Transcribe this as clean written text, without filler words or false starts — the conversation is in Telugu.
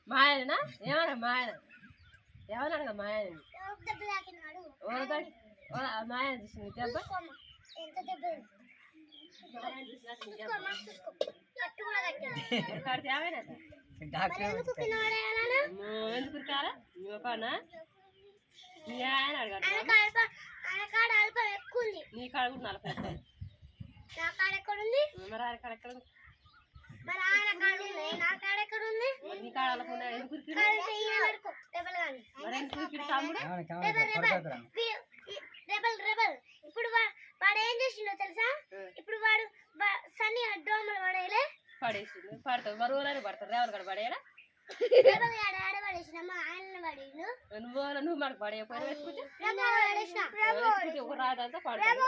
మాయనా ఏమన్నా మాయన ఏమన్నాడు మాయని మాయన చూసింది దెబ్బ ఎందుకు కారా పనా నీ ఆయన అడగాడు నీ కాడ కూడా 40 మరి ఆయన కాడ ఎక్కడ నీ కాడ ఎందుకు తమ్ముడు ఇప్పుడు వాడు ఏం చేసిండో తెలుసా ఇప్పుడు వాడు సన్ని డోమలు పడేలే పడేసిండు పడతావు మరి ఊరని పడతారు రేవలు కూడా పడేయడా నువ్వు మనకు పడేయపోయి పెట్టుకుంటే ఒక రాదంతా పడతావు